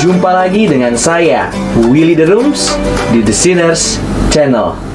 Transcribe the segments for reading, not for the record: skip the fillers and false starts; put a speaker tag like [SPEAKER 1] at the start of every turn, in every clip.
[SPEAKER 1] Jumpa lagi dengan saya, Willy The Rooms, di The Sinners Channel.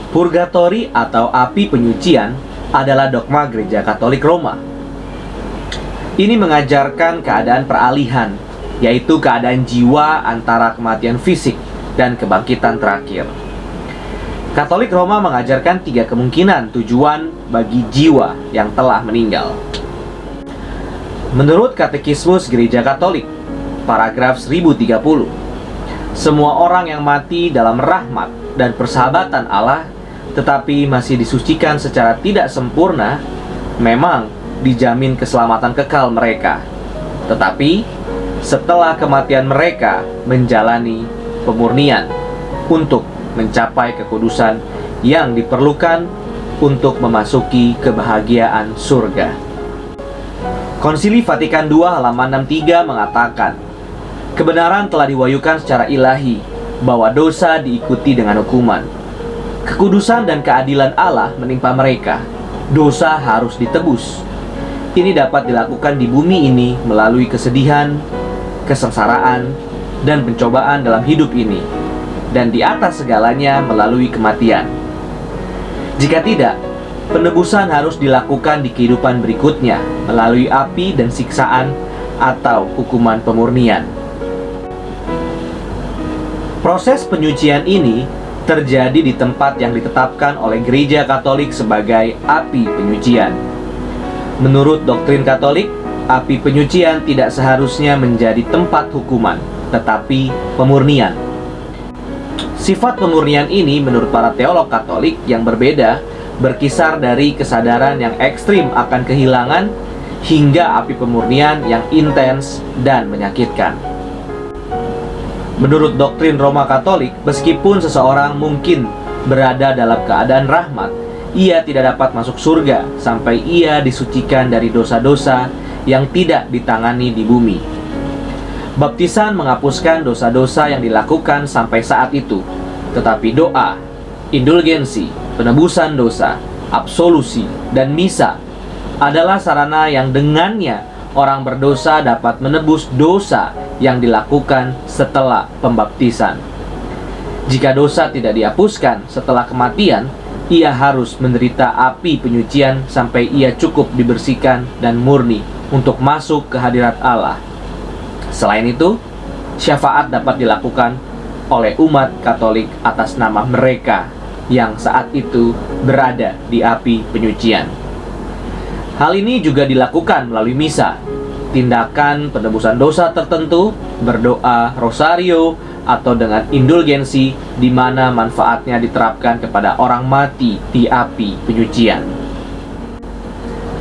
[SPEAKER 1] Purgatori atau api penyucian adalah dogma Gereja Katolik Roma. Ini mengajarkan keadaan peralihan, yaitu keadaan jiwa antara kematian fisik dan kebangkitan terakhir. Katolik Roma mengajarkan 3 kemungkinan tujuan bagi jiwa yang telah meninggal. Menurut Katekismus Gereja Katolik, paragraf 1030, semua orang yang mati dalam rahmat dan persahabatan Allah tetapi masih disucikan secara tidak sempurna, memang dijamin keselamatan kekal mereka. Tetapi setelah kematian mereka menjalani pemurnian untuk mencapai kekudusan yang diperlukan untuk memasuki kebahagiaan surga. Konsili Vatikan II halaman 63 mengatakan, kebenaran telah diwahyukan secara ilahi bahwa dosa diikuti dengan hukuman. Kekudusan dan keadilan Allah menimpa mereka. Dosa harus ditebus. Ini dapat dilakukan di bumi ini melalui kesedihan, kesengsaraan, dan pencobaan dalam hidup ini, dan di atas segalanya melalui kematian. Jika tidak, penebusan harus dilakukan di kehidupan berikutnya melalui api dan siksaan atau hukuman pemurnian. Proses penyucian ini terjadi di tempat yang ditetapkan oleh Gereja Katolik sebagai api penyucian. Menurut doktrin Katolik, api penyucian tidak seharusnya menjadi tempat hukuman, tetapi pemurnian. Sifat pemurnian ini menurut para teolog Katolik yang berbeda berkisar dari kesadaran yang ekstrim akan kehilangan hingga api pemurnian yang intens dan menyakitkan. Menurut doktrin Roma Katolik, meskipun seseorang mungkin berada dalam keadaan rahmat, ia tidak dapat masuk surga sampai ia disucikan dari dosa-dosa yang tidak ditangani di bumi. Baptisan menghapuskan dosa-dosa yang dilakukan sampai saat itu, tetapi doa, indulgensi, penebusan dosa, absolusi, dan misa adalah sarana yang dengannya orang berdosa dapat menebus dosa yang dilakukan setelah pembaptisan. Jika dosa tidak dihapuskan setelah kematian, ia harus menderita api penyucian sampai ia cukup dibersihkan dan murni untuk masuk ke hadirat Allah. Selain itu, syafaat dapat dilakukan oleh umat Katolik atas nama mereka yang saat itu berada di api penyucian. Hal ini juga dilakukan melalui misa, tindakan penebusan dosa tertentu, berdoa rosario, atau dengan indulgensi di mana manfaatnya diterapkan kepada orang mati di api penyucian.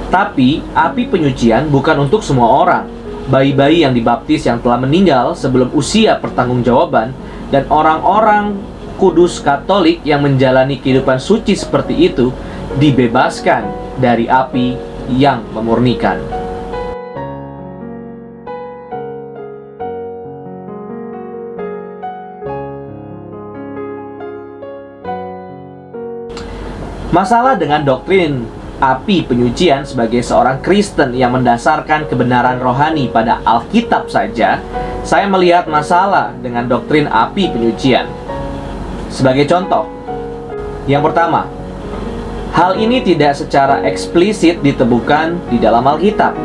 [SPEAKER 1] Tapi, api penyucian bukan untuk semua orang. Bayi-bayi yang dibaptis yang telah meninggal sebelum usia pertanggungjawaban dan orang-orang kudus Katolik yang menjalani kehidupan suci seperti itu dibebaskan dari api yang memurnikan. Masalah dengan doktrin api penyucian sebagai seorang Kristen yang mendasarkan kebenaran rohani pada Alkitab saja, saya melihat masalah dengan doktrin api penyucian. Sebagai contoh, yang pertama, hal ini tidak secara eksplisit ditemukan di dalam Alkitab.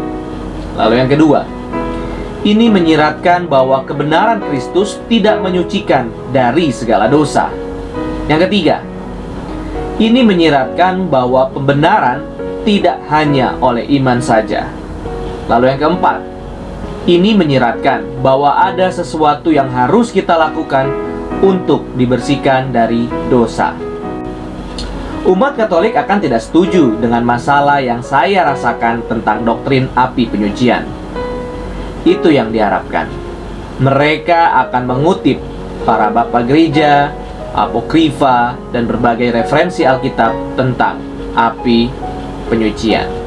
[SPEAKER 1] Lalu yang kedua, ini menyiratkan bahwa kebenaran Kristus tidak menyucikan dari segala dosa. Yang ketiga, ini menyiratkan bahwa pembenaran tidak hanya oleh iman saja. Lalu yang keempat, ini menyiratkan bahwa ada sesuatu yang harus kita lakukan untuk dibersihkan dari dosa. Umat Katolik akan tidak setuju dengan masalah yang saya rasakan tentang doktrin api penyucian. Itu yang diharapkan. Mereka akan mengutip para bapak gereja, apokrifa, dan berbagai referensi Alkitab tentang api penyucian.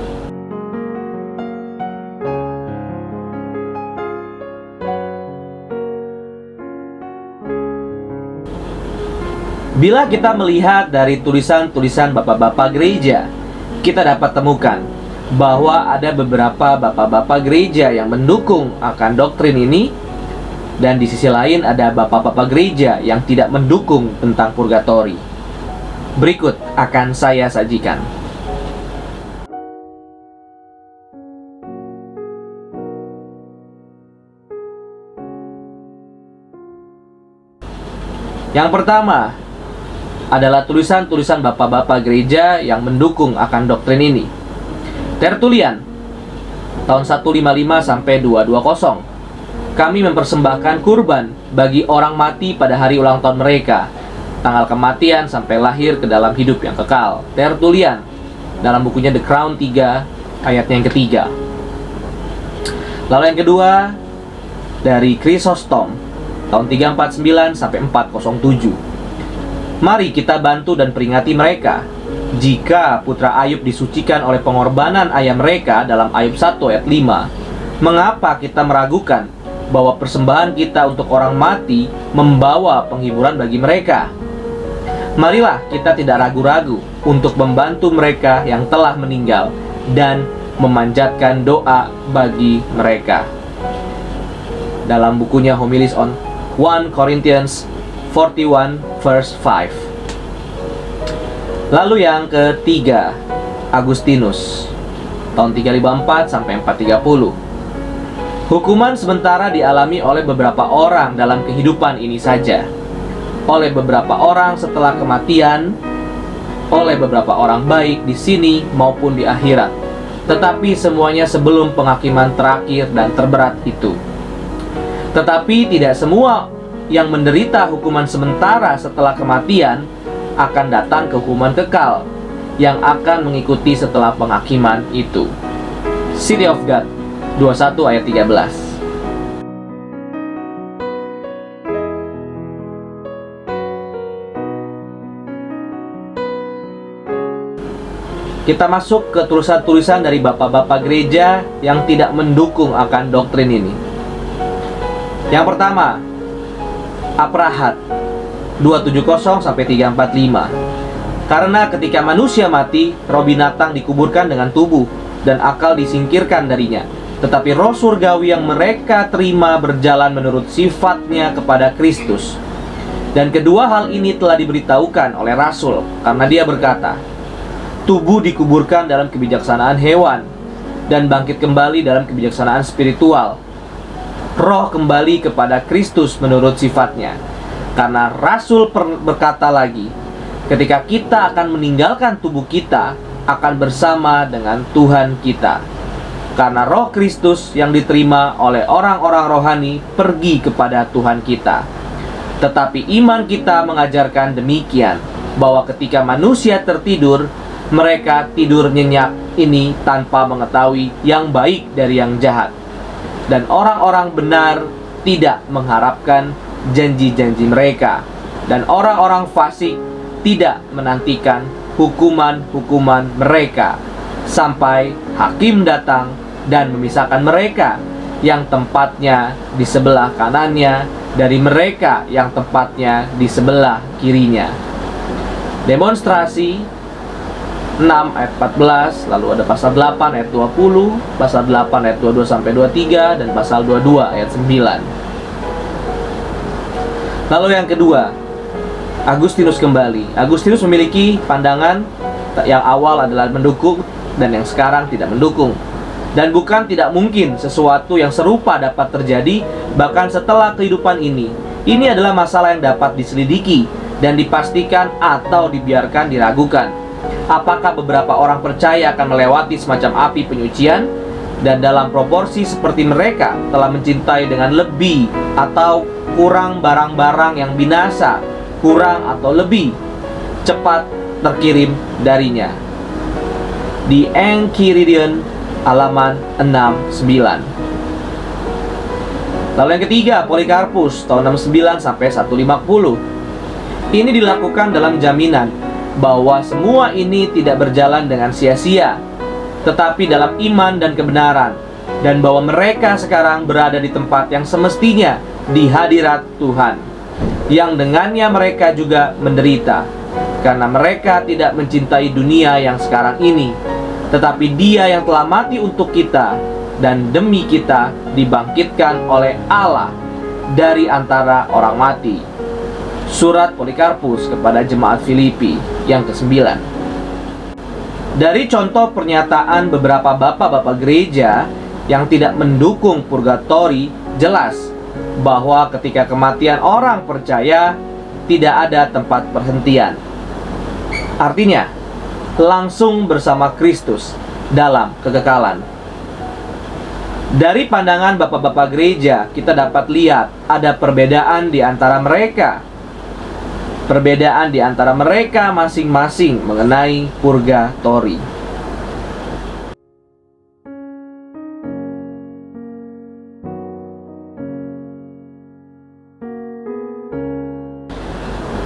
[SPEAKER 1] Bila kita melihat dari tulisan-tulisan bapak-bapak gereja, kita dapat temukan bahwa ada beberapa bapak-bapak gereja yang mendukung akan doktrin ini, dan di sisi lain ada bapak-bapak gereja yang tidak mendukung tentang purgatori. Berikut akan saya sajikan. Yang pertama adalah tulisan-tulisan bapak-bapak gereja yang mendukung akan doktrin ini. Tertullian, tahun 155 sampai 220. Kami mempersembahkan kurban bagi orang mati pada hari ulang tahun mereka, tanggal kematian sampai lahir ke dalam hidup yang kekal. Tertullian, dalam bukunya The Crown 3, ayatnya yang ketiga. Lalu yang kedua, dari Chrysostom, tahun 349 sampai 407. Mari kita bantu dan peringati mereka. Jika putra Ayub disucikan oleh pengorbanan ayah mereka dalam Ayub 1 ayat 5, mengapa kita meragukan bahwa persembahan kita untuk orang mati membawa penghiburan bagi mereka? Marilah kita tidak ragu-ragu untuk membantu mereka yang telah meninggal dan memanjatkan doa bagi mereka. Dalam bukunya Homilies on 1 Corinthians 41 verse 5. Lalu yang ketiga, Agustinus, tahun 354 sampai 430. Hukuman sementara dialami oleh beberapa orang dalam kehidupan ini saja, oleh beberapa orang setelah kematian, oleh beberapa orang baik di sini maupun di akhirat, tetapi semuanya sebelum penghakiman terakhir dan terberat itu. Tetapi tidak semua yang menderita hukuman sementara setelah kematian akan datang ke hukuman kekal yang akan mengikuti setelah penghakiman itu. City of God 21 ayat 13. Kita masuk ke tulisan-tulisan dari bapak-bapak gereja yang tidak mendukung akan doktrin ini. Yang pertama, Aprahat 270 sampai 345. Karena ketika manusia mati, roh binatang dikuburkan dengan tubuh dan akal disingkirkan darinya. Tetapi roh surgawi yang mereka terima berjalan menurut sifatnya kepada Kristus. Dan kedua hal ini telah diberitahukan oleh Rasul, karena dia berkata, tubuh dikuburkan dalam kebijaksanaan hewan dan bangkit kembali dalam kebijaksanaan spiritual. Roh kembali kepada Kristus menurut sifatnya. Karena Rasul berkata lagi, ketika kita akan meninggalkan tubuh kita, akan bersama dengan Tuhan kita. Karena roh Kristus yang diterima oleh orang-orang rohani pergi kepada Tuhan kita. Tetapi iman kita mengajarkan demikian, bahwa ketika manusia tertidur, mereka tidur nyenyak ini tanpa mengetahui yang baik dari yang jahat. Dan orang-orang benar tidak mengharapkan janji-janji mereka. Dan orang-orang fasik tidak menantikan hukuman-hukuman mereka, sampai hakim datang dan memisahkan mereka yang tempatnya di sebelah kanannya dari mereka yang tempatnya di sebelah kirinya. Demonstrasi 6 ayat 14, lalu ada pasal 8 ayat 20, pasal 8 ayat 22 sampai 23, dan pasal 22 ayat 9. Lalu yang kedua, Agustinus kembali. Agustinus memiliki pandangan yang awal adalah mendukung dan yang sekarang tidak mendukung. Dan bukan tidak mungkin sesuatu yang serupa dapat terjadi bahkan setelah kehidupan ini. Ini adalah masalah yang dapat diselidiki dan dipastikan atau dibiarkan diragukan. Apakah beberapa orang percaya akan melewati semacam api penyucian dan dalam proporsi seperti mereka telah mencintai dengan lebih atau kurang barang-barang yang binasa, kurang atau lebih cepat terkirim darinya. Di Enchiridion halaman 69. Lalu yang ketiga, Polikarpus tahun 69 sampai 150. Ini dilakukan dalam jaminan bahwa semua ini tidak berjalan dengan sia-sia, tetapi dalam iman dan kebenaran, dan bahwa mereka sekarang berada di tempat yang semestinya di hadirat Tuhan, yang dengannya mereka juga menderita, karena mereka tidak mencintai dunia yang sekarang ini, tetapi Dia yang telah mati untuk kita dan demi kita dibangkitkan oleh Allah dari antara orang mati. Surat Polikarpus kepada jemaat Filipi yang ke-9. Dari contoh pernyataan beberapa bapak-bapak gereja yang tidak mendukung purgatori, jelas bahwa ketika kematian orang percaya tidak ada tempat perhentian. Artinya, langsung bersama Kristus dalam kekekalan. Dari pandangan bapak-bapak gereja, kita dapat lihat ada perbedaan di antara mereka. Perbedaan di antara mereka masing-masing mengenai purgatori.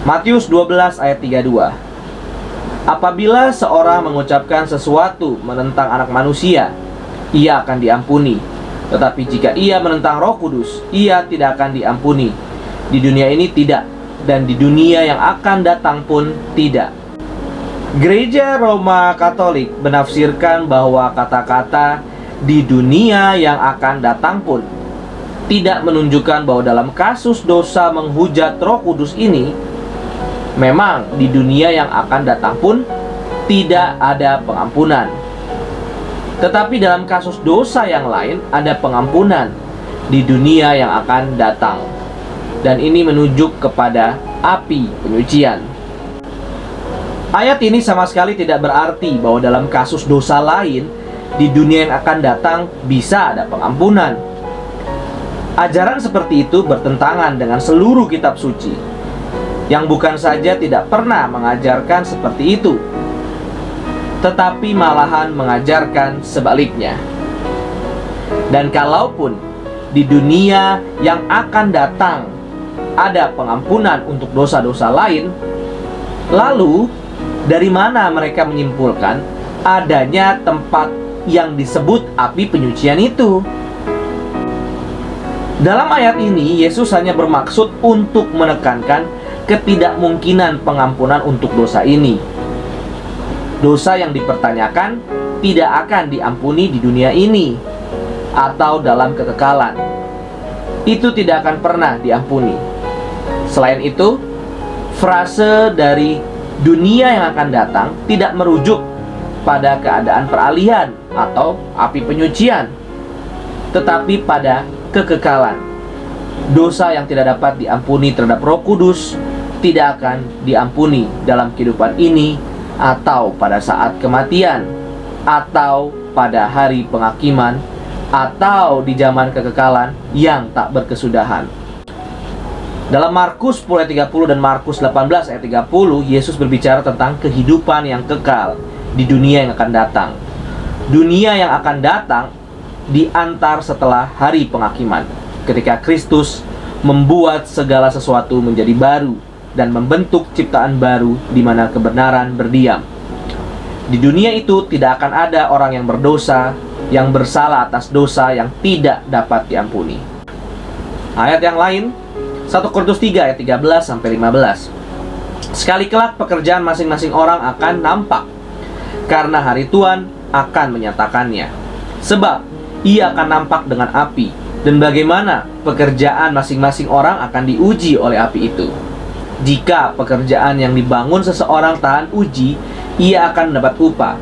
[SPEAKER 1] Matius 12 ayat 32. Apabila seorang mengucapkan sesuatu menentang anak manusia, ia akan diampuni. Tetapi jika ia menentang Roh Kudus, ia tidak akan diampuni. Di dunia ini tidak, dan di dunia yang akan datang pun tidak. Gereja Roma Katolik menafsirkan bahwa kata-kata di dunia yang akan datang pun tidak menunjukkan bahwa dalam kasus dosa menghujat Roh Kudus ini, memang di dunia yang akan datang pun tidak ada pengampunan. Tetapi dalam kasus dosa yang lain ada pengampunan di dunia yang akan datang. Dan ini menunjuk kepada api penyucian. Ayat ini sama sekali tidak berarti bahwa dalam kasus dosa lain di dunia yang akan datang bisa ada pengampunan. Ajaran seperti itu bertentangan dengan seluruh kitab suci, yang bukan saja tidak pernah mengajarkan seperti itu, tetapi malahan mengajarkan sebaliknya. Dan kalaupun di dunia yang akan datang ada pengampunan untuk dosa-dosa lain, lalu dari mana mereka menyimpulkan adanya tempat yang disebut api penyucian itu? Dalam ayat ini, Yesus hanya bermaksud untuk menekankan ketidakmungkinan pengampunan untuk dosa ini. Dosa yang dipertanyakan tidak akan diampuni di dunia ini atau dalam kekekalan. Itu tidak akan pernah diampuni. Selain itu, frase dari dunia yang akan datang tidak merujuk pada keadaan peralihan atau api penyucian, tetapi pada kekekalan. Dosa yang tidak dapat diampuni terhadap Roh Kudus tidak akan diampuni dalam kehidupan ini, atau pada saat kematian, atau pada hari penghakiman, atau di zaman kekekalan yang tak berkesudahan. Dalam Markus 10 ayat 30 dan Markus 18 ayat 30, Yesus berbicara tentang kehidupan yang kekal di dunia yang akan datang. Dunia yang akan datang diantar setelah hari penghakiman, ketika Kristus membuat segala sesuatu menjadi baru dan membentuk ciptaan baru di mana kebenaran berdiam. Di dunia itu tidak akan ada orang yang berdosa, yang bersalah atas dosa yang tidak dapat diampuni. Ayat yang lain, 1 Korintus 3 ayat 13 sampai 15. Sekali kelak pekerjaan masing-masing orang akan nampak, karena hari Tuhan akan menyatakannya. Sebab ia akan nampak dengan api, dan bagaimana pekerjaan masing-masing orang akan diuji oleh api itu. Jika pekerjaan yang dibangun seseorang tahan uji, ia akan mendapat upah.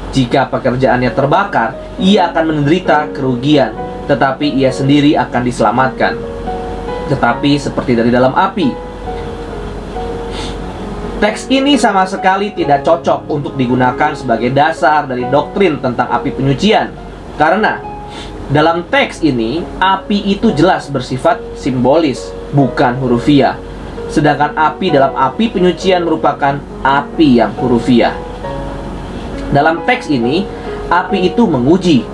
[SPEAKER 1] Jika pekerjaannya terbakar, ia akan menderita kerugian, tetapi ia sendiri akan diselamatkan, tetapi seperti dari dalam api. Teks ini sama sekali tidak cocok untuk digunakan sebagai dasar dari doktrin tentang api penyucian, karena dalam teks ini api itu jelas bersifat simbolis, bukan hurufiah. Sedangkan api dalam api penyucian merupakan api yang hurufiah. Dalam teks ini api itu menguji,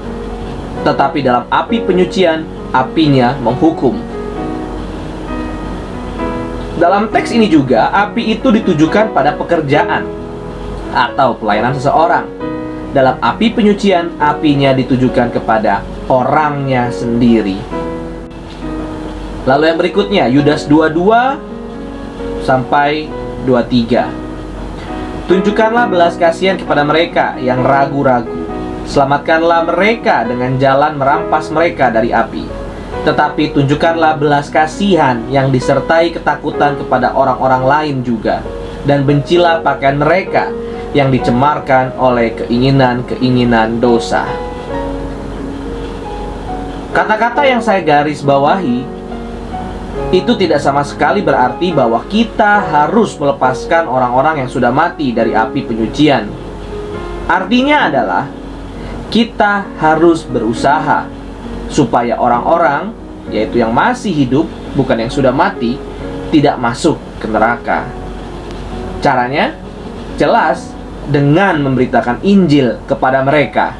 [SPEAKER 1] tetapi dalam api penyucian apinya menghukum. Dalam teks ini juga, api itu ditujukan pada pekerjaan atau pelayanan seseorang. Dalam api penyucian, apinya ditujukan kepada orangnya sendiri. Lalu yang berikutnya, Yudas 22 sampai 23. Tunjukkanlah belas kasihan kepada mereka yang ragu-ragu. Selamatkanlah mereka dengan jalan merampas mereka dari api. Tetapi tunjukkanlah belas kasihan yang disertai ketakutan kepada orang-orang lain juga. Dan bencilah pakaian mereka yang dicemarkan oleh keinginan-keinginan dosa. Kata-kata yang saya garis bawahi itu tidak sama sekali berarti bahwa kita harus melepaskan orang-orang yang sudah mati dari api penyucian. Artinya adalah kita harus berusaha supaya orang-orang, yaitu yang masih hidup, bukan yang sudah mati, tidak masuk ke neraka. Caranya jelas dengan memberitakan Injil kepada mereka.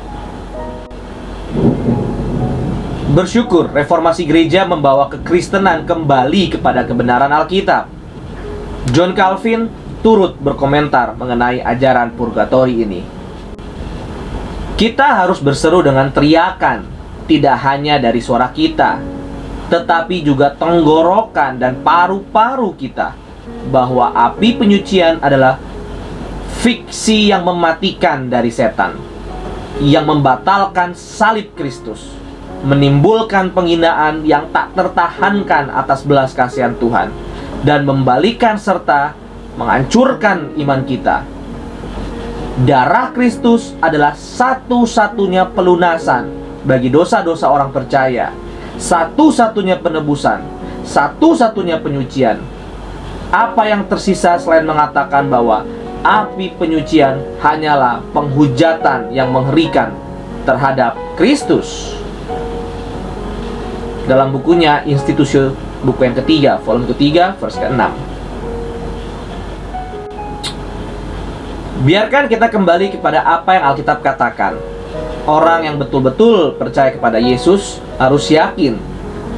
[SPEAKER 1] Bersyukur reformasi gereja membawa kekristenan kembali kepada kebenaran Alkitab. John Calvin turut berkomentar mengenai ajaran purgatori ini. Kita harus berseru dengan teriakan, tidak hanya dari suara kita, tetapi juga tenggorokan dan paru-paru kita, bahwa api penyucian adalah fiksi yang mematikan dari setan, yang membatalkan salib Kristus, menimbulkan penghinaan yang tak tertahankan atas belas kasihan Tuhan, dan membalikan serta menghancurkan iman kita. Darah Kristus adalah satu-satunya pelunasan bagi dosa-dosa orang percaya, satu-satunya penebusan, satu-satunya penyucian. Apa yang tersisa selain mengatakan bahwa api penyucian hanyalah penghujatan yang mengerikan terhadap Kristus? Dalam bukunya Institusi, buku yang ketiga, volume ketiga, vers ke-6. Biarkan kita kembali kepada apa yang Alkitab katakan. Orang yang betul-betul percaya kepada Yesus harus yakin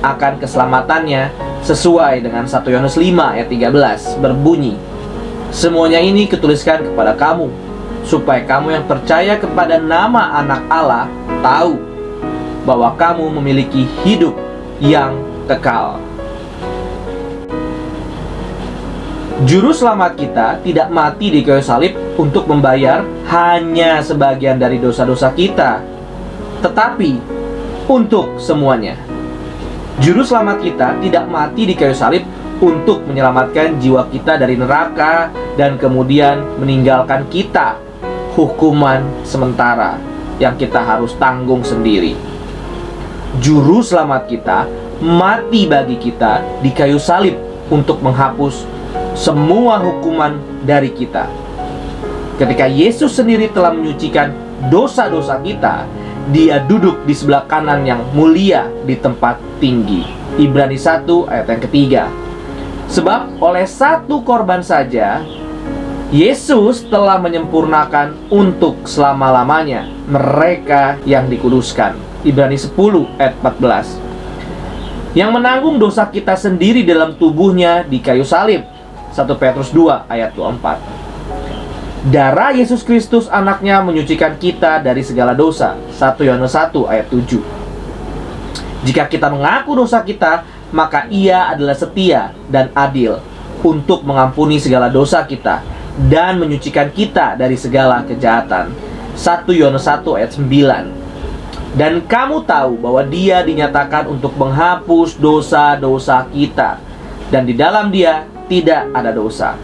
[SPEAKER 1] akan keselamatannya sesuai dengan 1 Yohanes 5 ayat 13 berbunyi, semuanya ini kutuliskan kepada kamu, supaya kamu yang percaya kepada nama Anak Allah tahu bahwa kamu memiliki hidup yang kekal. Juru selamat kita tidak mati di kayu salib untuk membayar hanya sebagian dari dosa-dosa kita, tetapi untuk semuanya. Juru selamat kita tidak mati di kayu salib untuk menyelamatkan jiwa kita dari neraka dan kemudian meninggalkan kita hukuman sementara yang kita harus tanggung sendiri. Juru selamat kita mati bagi kita di kayu salib untuk menghapus semua hukuman dari kita. Ketika Yesus sendiri telah menyucikan dosa-dosa kita, Dia duduk di sebelah kanan yang mulia di tempat tinggi. Ibrani 1 ayat yang ketiga. Sebab oleh satu korban saja Yesus telah menyempurnakan untuk selama-lamanya mereka yang dikuduskan. Ibrani 10 ayat 14. Yang menanggung dosa kita sendiri dalam tubuhnya di kayu salib. 1 Petrus 2 ayat 24. Darah Yesus Kristus anaknya menyucikan kita dari segala dosa. 1 Yohanes 1 ayat 7. Jika kita mengaku dosa kita, maka Ia adalah setia dan adil untuk mengampuni segala dosa kita dan menyucikan kita dari segala kejahatan. 1 Yohanes 1 ayat 9. Dan kamu tahu bahwa Dia dinyatakan untuk menghapus dosa-dosa kita, dan di dalam Dia tidak ada dosa.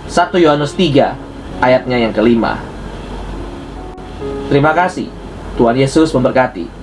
[SPEAKER 1] 1 Yohanes 3 ayatnya yang kelima. Terima kasih. Tuhan Yesus memberkati.